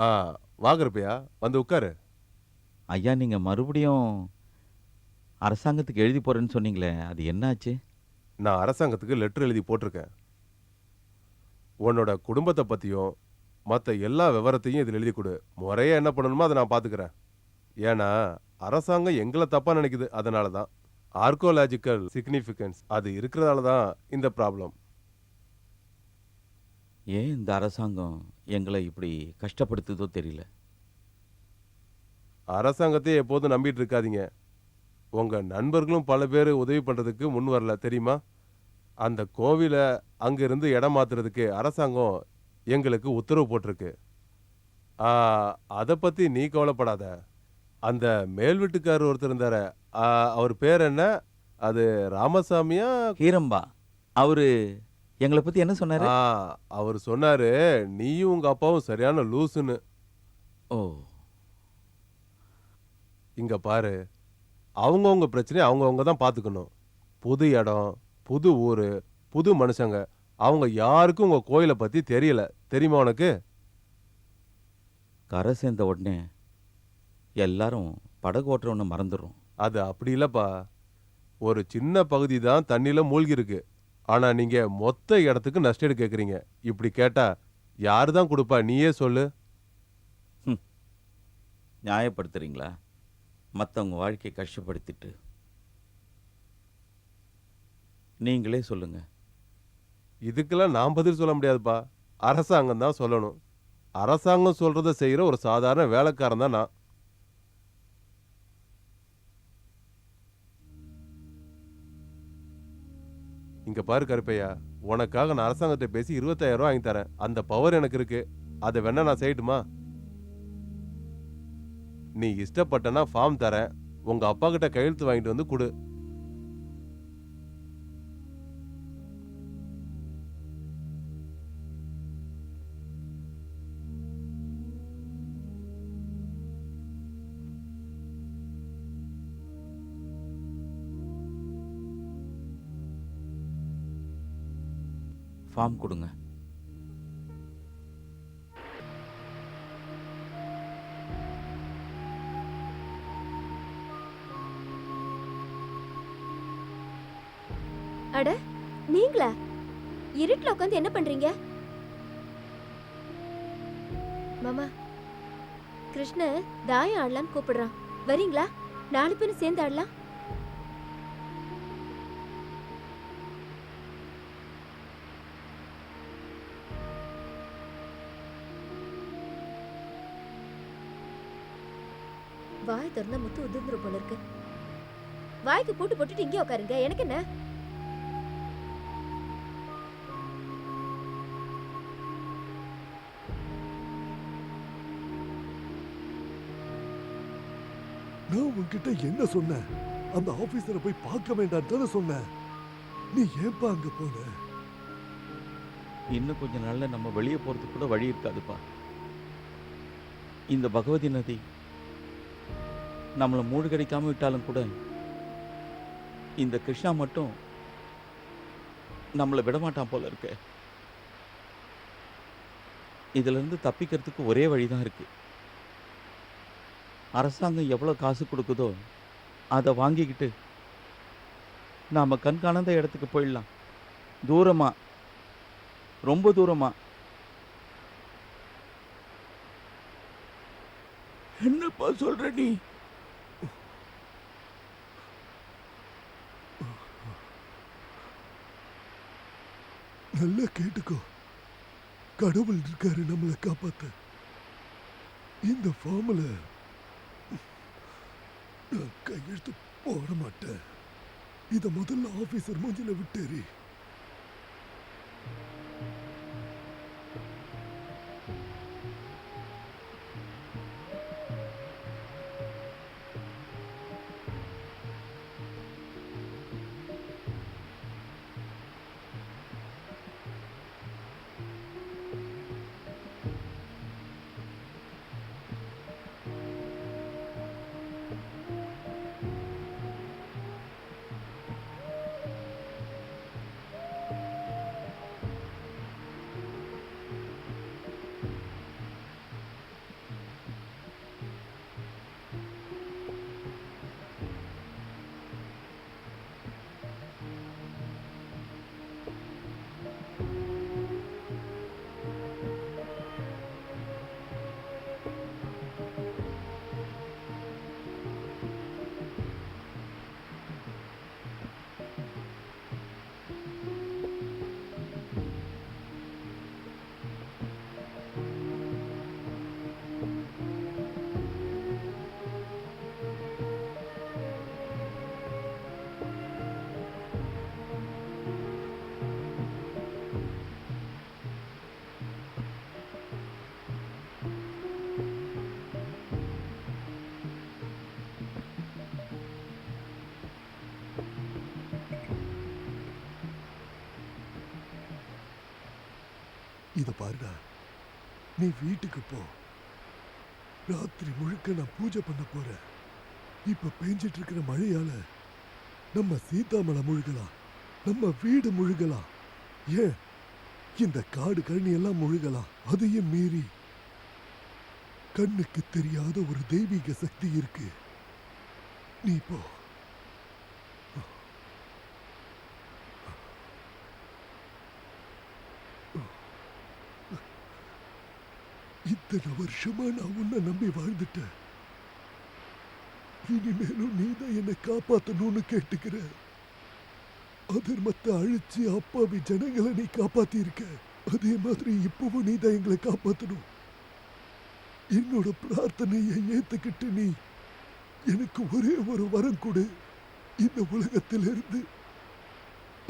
ஆ வாங்குறப்பயா வந்து உட்காரு. ஐயா, நீங்க மறுபடியும் அரசாங்கத்துக்கு எழுதி போறேன்னு சொன்னீங்களே, அது என்னாச்சு? நான் அரசாங்கத்துக்கு லெட்டர் எழுதி போட்டிருக்கேன். உன்னோட குடும்பத்த பத்தியும், மத்த எல்லா விவரத்தையும் இதில எழுதி குடு. முறையா என்ன பண்ணணுமோ அத நான் பார்த்துக்கிறேன். ஏன்னா, அரசாங்கம் எங்கள தப்பா நினைக்குது. அதனால தான். ஆர்க்கியோலாஜிக்கல் சிக்னிஃபிகன்ஸ் அது இருக்கிறதால தான் இந்த ப்ராப்ளம். ஏன் இந்த அரசாங்கம் எங்கள இப்படி கஷ்டப்படுத்துதோ தெரியல. அரசாங்கத்தையே எப்போதும் நம்பிட்டு இருக்காதீங்க. உங்க நண்பர்களும் பல பேரு உதவி பண்றதுக்கு முன் வரல தெரியுமா? அந்த கோவில அங்கிருந்து இடம் மாத்துறதுக்கு அரசாங்கம் எங்களுக்கு உத்தரவு போட்டிருக்கு. ஆ அத பத்தி நீ கவலைப்படாத. அந்த மேல் வீட்டுக்காரர் ஒருத்தர் இருந்தாரே, ஆ அவர் பேர் என்ன? அது ராமசாமியா? ஹீரம்பா, அவரு எங்கள பத்தி என்ன சொன்னாரு? ஆ அவரு சொன்னாரு, நீயும் உங்க அப்பாவும் சரியான லூசுன்னு. ஓ! இங்க பாரு, அவங்கவங்க பிரச்சனைய அவங்கவங்க தான் பார்த்துக்கணும். புது இடம், புது ஊரு, புது மனுஷங்க. அவங்க யாருக்கும் உங்க கோயில பத்தி தெரியல. தெரியுமா உனக்கு? கரை சேர்ந்த உடனே எல்லாரும் படகு ஓட்டுறவன மறந்துடுறோம். அது அப்படி இல்லப்பா. ஒரு சின்ன பகுதி தான் தண்ணில மூழ்கியிருக்கு. ஆனா நீங்க மொத்த இடத்துக்கு நஷ்டஈடு கேட்குறீங்க. இப்படி கேட்டா யாரு தான் குடுப்பா? நீயே சொல்லு. ம். நியாயப்படுத்துறீங்களா? மத்தவங்க வாழ்க்கைய கஷ்டப்படுத்திட்டு. நீங்களே சொல்லுங்க. இதுக்கெல்லாம் நான் பதில் சொல்ல முடியாதுப்பா. அரசாங்கம் தான் சொல்லணும். அரசாங்கம் சொல்றத செய்யற ஒரு சாதாரண வேலைக்காரன் தான் நான். இங்க பாரு கருப்பையா, உனக்காக நான் அரசாங்கத்தை பேசி 25,000 வாங்கி தரேன். அந்த பவர் எனக்கு இருக்கு. அதை வேணா நான் செய்யட்டுமா? நீ இஷ்டப்பட்டனா ஃபார்ம் தரேன். உங்க அப்பா கிட்ட கையெழுத்து வாங்கிட்டு வந்து குடு. ஃபார்ம் குடுங்க. அட, நீங்களா? இருட்டுல உட்காந்து என்ன பண்றீங்க? மாமா, கிருஷ்ண தாயம் ஆடலான்னு கூப்பிடுறான். வரீங்களா? 4 பேரும் சேர்ந்து ஆடலாம். வாய் திறந்தா முத்து உதிர்ந்துரும் போல இருக்கு. வாய்க்கு பூட்டு போட்டுட்டு இங்கே உட்காருங்க. எனக்கு என்ன? நான் உன்கிட்ட என்ன சொன்னேன்? அந்த ஆபீசரை போய் பார்க்க வேண்டாம் தானே சொன்னேன். நீ ஏன்பா அங்க போன? இன்னும் கொஞ்ச நாள்ல நம்ம வெளியே போறதுக்கு கூட வழி இருக்காதுப்பா. இந்த பகவதி நதி நம்மள மூழ்கடிக்காம விட்டாலும் கூட இந்த கிருஷ்ணா மட்டும் நம்மள விடமாட்டான் போல இருக்கு. இதுல இருந்து தப்பிக்கிறதுக்கு ஒரே வழிதான் இருக்கு. அரசாங்கம் எவ்வளவு காசு கொடுக்குதோ அதை வாங்கிக்கிட்டு நாம கண்காணாத இடத்துக்கு போயிடலாம். தூரமா, ரொம்ப தூரமா. என்னப்பா சொல்ற நீ? நல்லா கேட்டுக்கோ. கடவுள் இருக்காரு நம்மளை காப்பாத்த. இந்த ஃபார்ம்ல நான் கையெழுத்து போட மாட்டேன். இத முதல்ல ஆபீசர் மூஞ்சில விட்டேரி. இத பாருடா, நீ வீட்டுக்கு போ. ராத்திரி முழுக்க நான் பூஜை பண்ண போறேன். இப்ப பெஞ்சிட்டு இருக்கிற மழையால நம்ம சீதாமலை முழுகலாம், நம்ம வீடு முழுகலாம், ஏன் இந்த காடு கழனி எல்லாம் முழுகலாம். அதையும் மீறி கண்ணுக்கு தெரியாத ஒரு தெய்வீக சக்தி இருக்கு. நீ போ. இத்தனை வருஷமா நான் உன்னை நம்பி வாழ்ந்துட்டேன். இனிமேலும் நீதான் என்னை காப்பாத்தணும்னு கேட்டுக்கிற. அதர்மத்தை அழிச்சு அப்பாவி ஜனங்களை நீ காப்பாத்தி இருக்க. அதே மாதிரி இப்பவும் நீதான் எங்களை காப்பாத்தணும். என்னோட பிரார்த்தனையை ஏத்துக்கிட்டு நீ எனக்கு ஒரே ஒரு வரம் கொடு. இந்த உலகத்திலிருந்து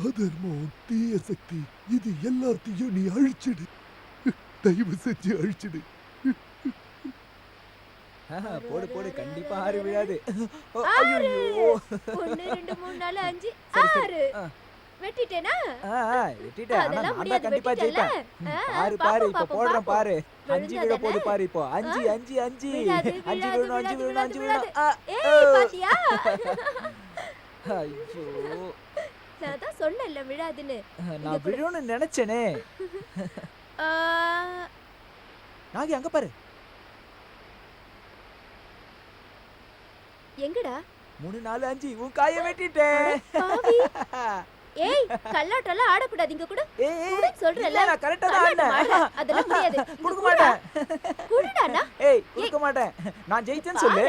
அதர்மம், தீய சக்தி இது எல்லாத்தையும் நீ அழிச்சிடு. தயவு செஞ்சு அழிச்சிடு. போடு போடு, கண்டிப்பா 6 விழாது. 1 2 3 4 5 6 வெட்டிட்டேனா? வெட்டிட்டேன். ஆனா அதெல்லாம் நான் தான் முடியாது, கண்டிப்பா வெட்டிட்டல. ஜெயிப்பேன். பாரு பாரு, இப்ப போடுறேன் பாரு. 5 விழ போது பாரு. இப்போ 5 5 5 விழாது, 5 விழாது, விழணும், 5 விழணும், 5 விழாது. விழணும். ஏய் பாத்தியா? ஐயோ, நான் தான் சொன்னேன்ல விழாதுன்னு. நான் விழுன்னு நினைச்சேனே. ஆ, நாகி அங்க பாரு. எங்கடா? 3 4 5 உன் காய வெட்டிட்டேன். பாவி. ஏய் கல்லாட்டெல்லாம் ஆடக்கூடாது இங்க கூட. ஏய் சொல்றல. நான் கரெக்ட்டா தான் ஆடுனேன். அதெல்லாம் முடியாது. குடுக்க மாட்டேன். குடுடானா? ஏய் குடுக்க மாட்டேன். நான் ஜெயிச்சேன்னு சொல்லு.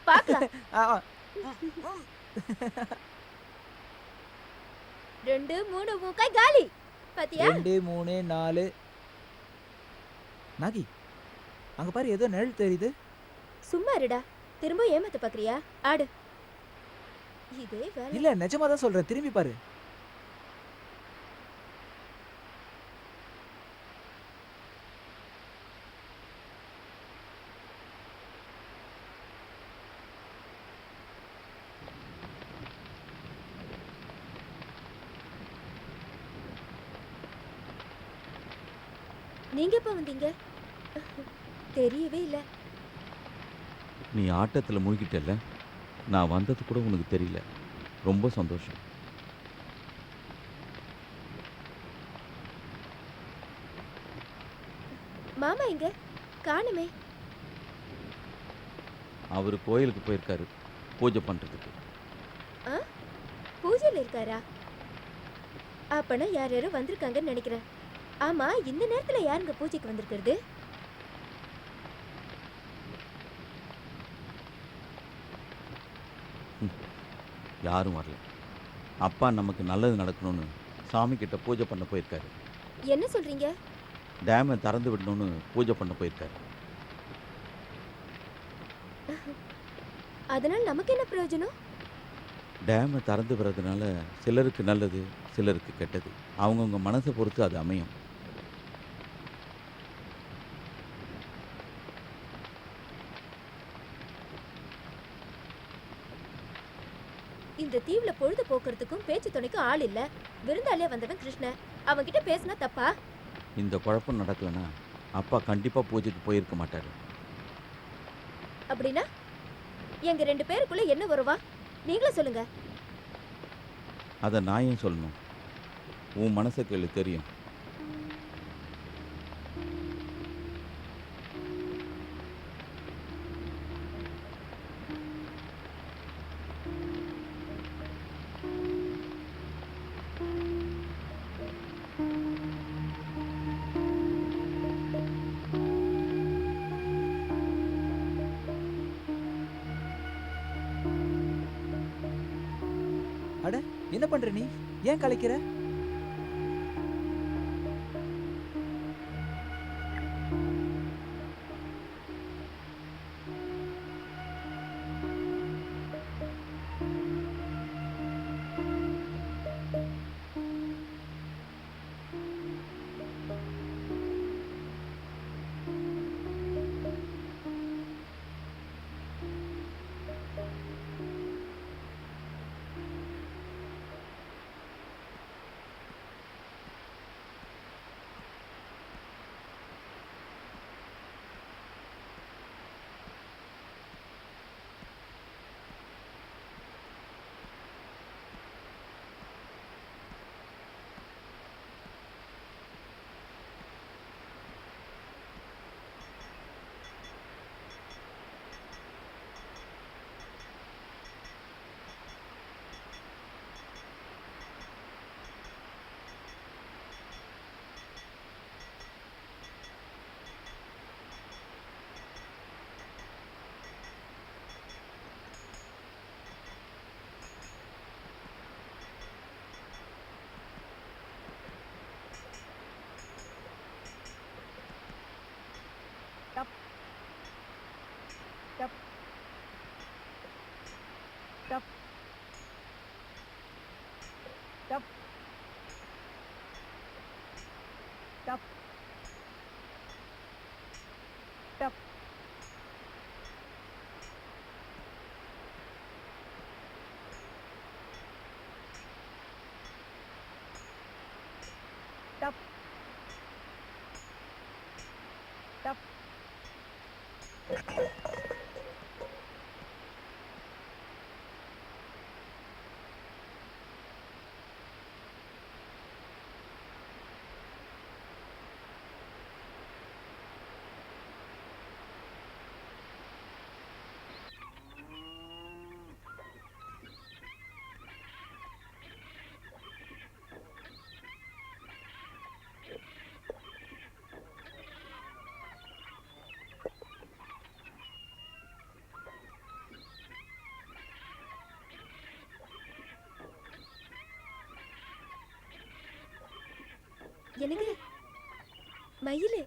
பாக்கலாம். 2 3 மூக்காய் காலி. பாத்தியா? 2 3 4. நாகி அங்க பாரு, ஏதோ நிழல் தெரியுது. சும்மா இருடா. திரும்ப ஏமாத்த பாக்குறியா? ஆடு. இதே வேலை. இல்ல நிஜமா தான் சொல்றேன், திரும்பி பாரு. நீங்க எப்ப வந்தீங்க? தெரியவே இல்ல. நீ ஆட்டத்தில் மூழ்கிட்டல்ல, நான் வந்தது கூட உனக்கு தெரியல. ரொம்ப சந்தோஷம். மாமா எங்க? காணுமே. அவர் கோயிலுக்கு போயிருக்காரு பூஜை பண்ணுறதுக்கு. பூஜையில இருக்காரா? அப்பனா யார் யாரோ வந்திருக்காங்கன்னு நினைக்கிறேன். ஆமா, இந்த நேரத்துல யாருங்க பூஜைக்கு வந்திருக்கிறது? யாரும் வரல. அப்பா நமக்கு நல்லது நடக்கணும்னு சாமி கிட்ட பூஜை பண்ண போயிருக்காரு. என்ன சொல்றீங்க? டேமை திறந்து விடணும்னு பூஜை பண்ண போயிருக்காரு. அதனால நமக்கு என்ன பிரயோஜனம்? டேமை திறந்து விடுறதுனால சிலருக்கு நல்லது, சிலருக்கு கெட்டது. அவங்கவுங்க மனசை பொறுத்து அது அமையும். இந்த தீவுல பொழுது போக்குறதுக்கும் பேச்சு துணைக்கும் ஆள் இல்ல. விருந்தாளியா வந்தவன் கிருஷ்ணன். அவன்கிட்ட பேசினா தப்பா? இந்த குழப்பம் நடக்கலன்னா அப்பா கண்டிப்பா பூஜைக்கு போயிருக்க மாட்டாரு. அப்படின்னா எங்க 2 பேருக்குள்ள என்ன வருவா? நீங்களே சொல்லுங்க. அதை நான் ஏன் சொல்லணும்? உன் மனசை கேளு, தெரியும். அட என்ன பண்ற நீ? ஏன் கலைக்கிற? டப் டப் டப் டப் டப் டப் எனக்கு மயிலு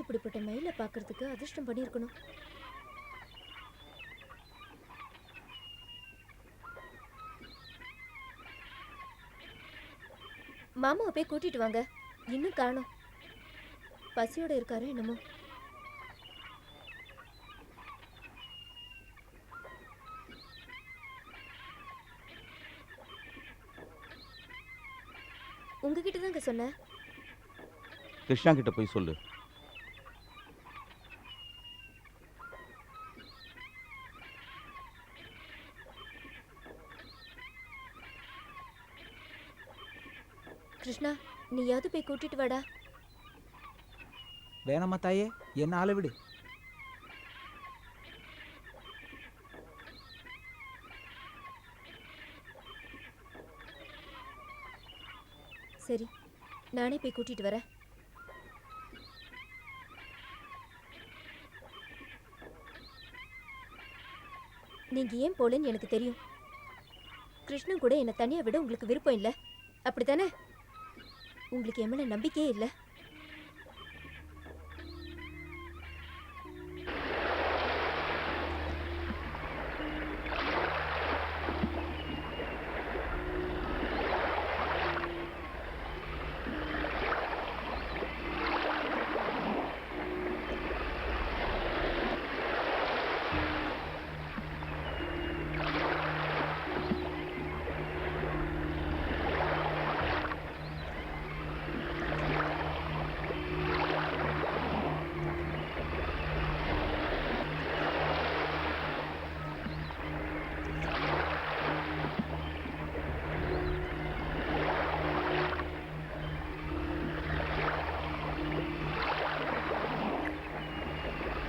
இப்படிப்பட்ட மயிலை பார்க்கிறதுக்கு அதிர்ஷ்டம் பண்ணியிருக்கணும். மாமாவை போய் கூட்டிட்டு வாங்க. இன்னும் காணோம். பசியோட இருக்காரு என்னமோ. உங்ககிட்ட தாங்க சொன்னேன். கிருஷ்ணா கிட்ட போய் சொல்லு. கிருஷ்ணா, நீயாவது போய் கூட்டிட்டு வாடா. வேணாமா தாயே, என்ன ஆள விடு. சரி, நானே போய் கூட்டிட்டு வரேன். நீங்க ஏன் போலன்னு எனக்கு தெரியும். கிருஷ்ணன் கூட என்னை தனியா விட உங்களுக்கு விருப்பம் இல்லை, அப்படித்தானே? உங்களுக்கு என் மேல நம்பிக்கையே இல்லை.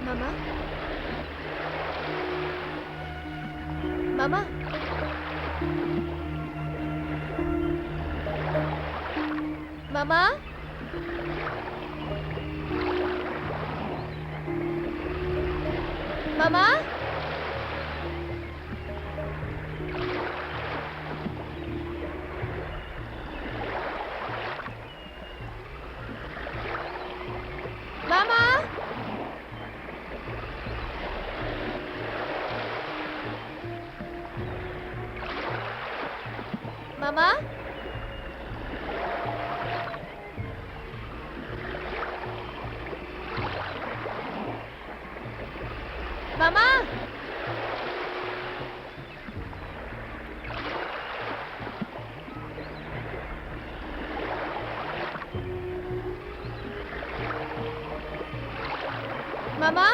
மாமா, மாமா, மாமா, மாமா, மாமா, மாமா, மாமா, மாமா.